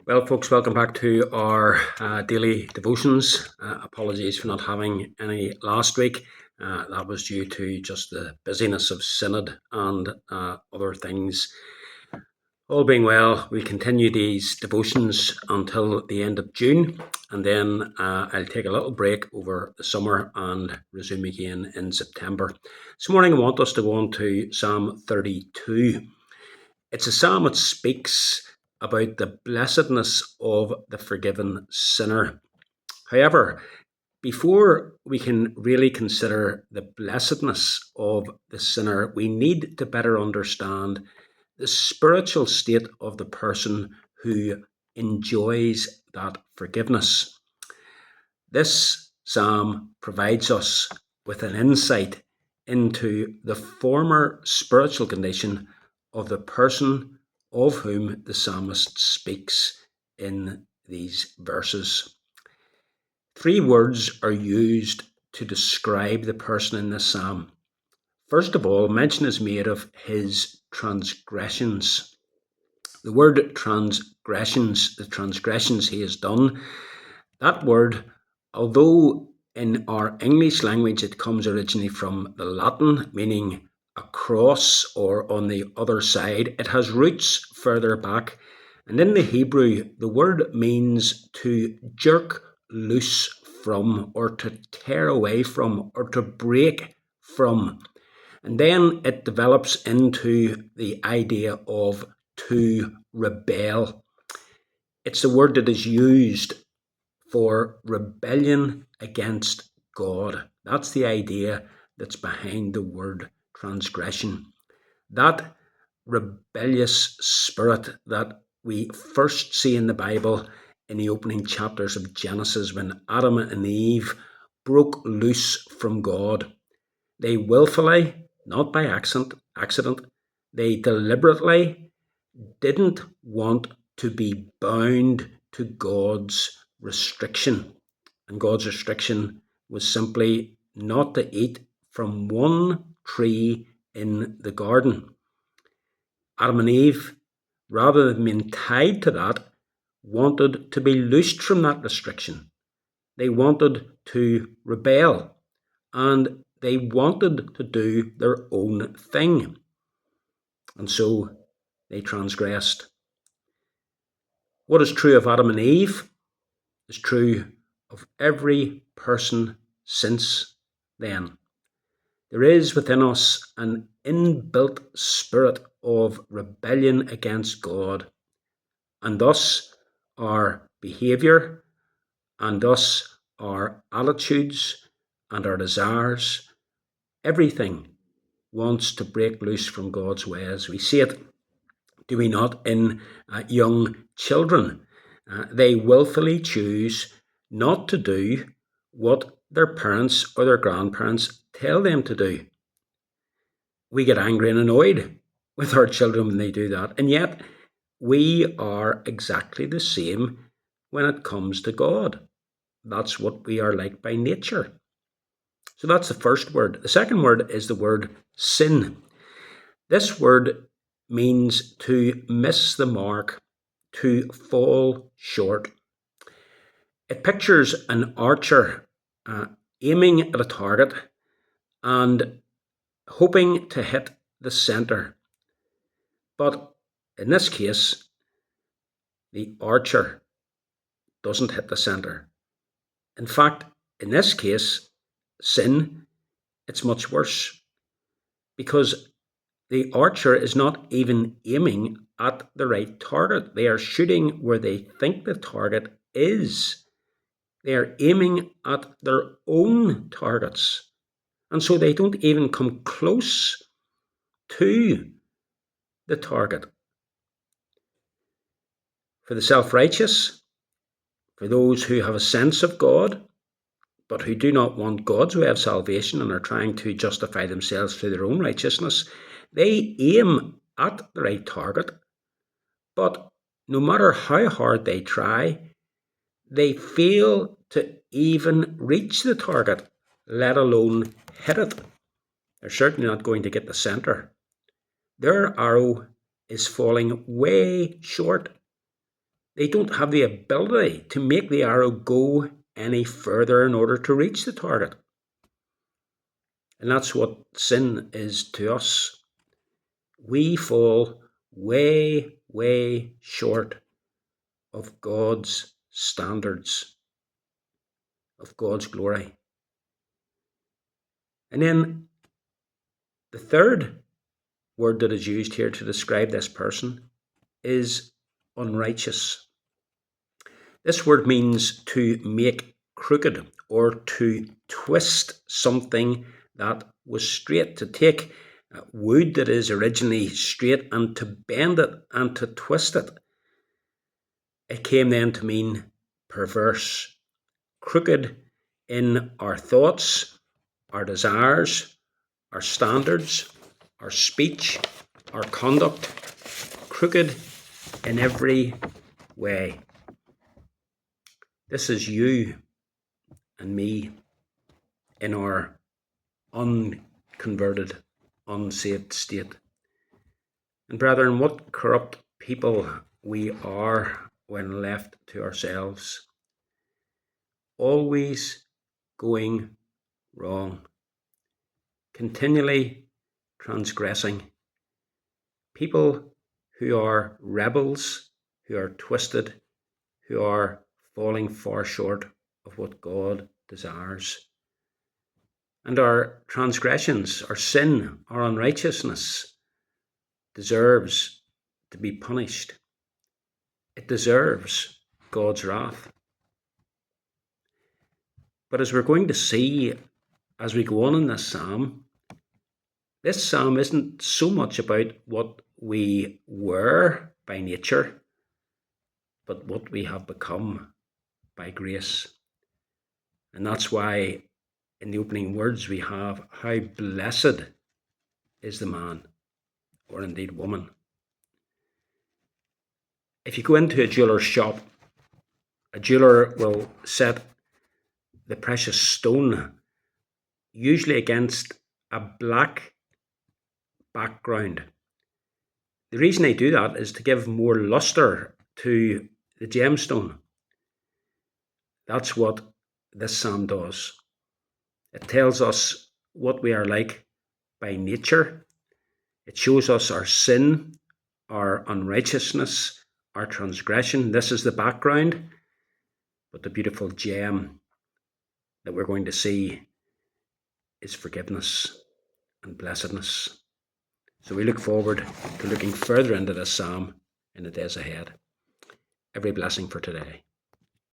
Well, folks, welcome back to our daily devotions. Apologies for not having any last week. That was due to just the busyness of Synod and other things. All being well, we'll continue these devotions until the end of June, and then I'll take a little break over the summer and resume again in September. This morning, I want us to go on to Psalm 32. It's a psalm that speaks about the blessedness of the forgiven sinner. However, before we can really consider the blessedness of the sinner, we need to better understand the spiritual state of the person who enjoys that forgiveness. This psalm provides us with an insight into the former spiritual condition of the person of whom the psalmist speaks in these verses. Three words are used to describe the person in this psalm. First of all, mention is made of his transgressions. The word transgressions, the transgressions he has done, that word, although in our English language it comes originally from the Latin, meaning across or on the other side, it has roots further back. And in the Hebrew, the word means to jerk loose from, or to tear away from, or to break from. And then it develops into the idea of to rebel. It's the word that is used for rebellion against God. That's the idea that's behind the word transgression. That rebellious spirit that we first see in the Bible in the opening chapters of Genesis when Adam and Eve broke loose from God. They willfully, not by accident, they deliberately didn't want to be bound to God's restriction. And God's restriction was simply not to eat from one tree in the garden. Adam and Eve, rather than being tied to that, wanted to be loosed from that restriction. They wanted to rebel, and they wanted to do their own thing. And so they transgressed. What is true of Adam and Eve is true of every person since then. There is within us an inbuilt spirit of rebellion against God, and thus our behaviour, and thus our attitudes and our desires, everything wants to break loose from God's ways. We see it, do we not, in young children? They willfully choose not to do what their parents or their grandparents tell them to do. We get angry and annoyed with our children when they do that, and yet we are exactly the same when it comes to God. That's what we are like by nature. So that's the first word. The second word is the word sin. This word means to miss the mark, to fall short. It pictures an archer aiming at a target and hoping to hit the centre. But in this case, the archer doesn't hit the centre. In fact, in this case, sin, it's much worse, because the archer is not even aiming at the right target. They are shooting where they think the target is. They are aiming at their own targets. And so they don't even come close to the target. For the self-righteous, for those who have a sense of God, but who do not want God's way of salvation and are trying to justify themselves through their own righteousness, they aim at the right target, but no matter how hard they try, they fail to even reach the target, let alone hit it. They're certainly not going to get the centre. Their arrow is falling way short. they don't have the ability to make the arrow go any further in order to reach the target. And that's what sin is to us. We fall way, way short of God's standards, of God's glory. And then the third word that is used here to describe this person is unrighteous. This word means to make crooked or to twist something that was straight, to take wood that is originally straight and to bend it and to twist it. It came then to mean perverse, crooked in our thoughts, our desires, our standards, our speech, our conduct, crooked in every way. This is you and me in our unconverted, unsaved state. And brethren, what corrupt people we are when left to ourselves. Always going wrong. Continually transgressing. People who are rebels, who are twisted, who are falling far short of what God desires. And our transgressions, our sin, our unrighteousness deserves to be punished. It deserves God's wrath. But as we're going to see as we go on in this psalm isn't so much about what we were by nature, but what we have become by grace. And that's why in the opening words we have, how blessed is the man, or indeed woman. If you go into a jeweller's shop, a jeweller will set the precious stone usually against a black background. The reason they do that is to give more luster to the gemstone. That's what this psalm does. It tells us what we are like by nature. It shows us our sin, our unrighteousness, our transgression. This is the background. But the beautiful gem that we're going to see is forgiveness and blessedness. So we look forward to looking further into this psalm in the days ahead. Every blessing for today.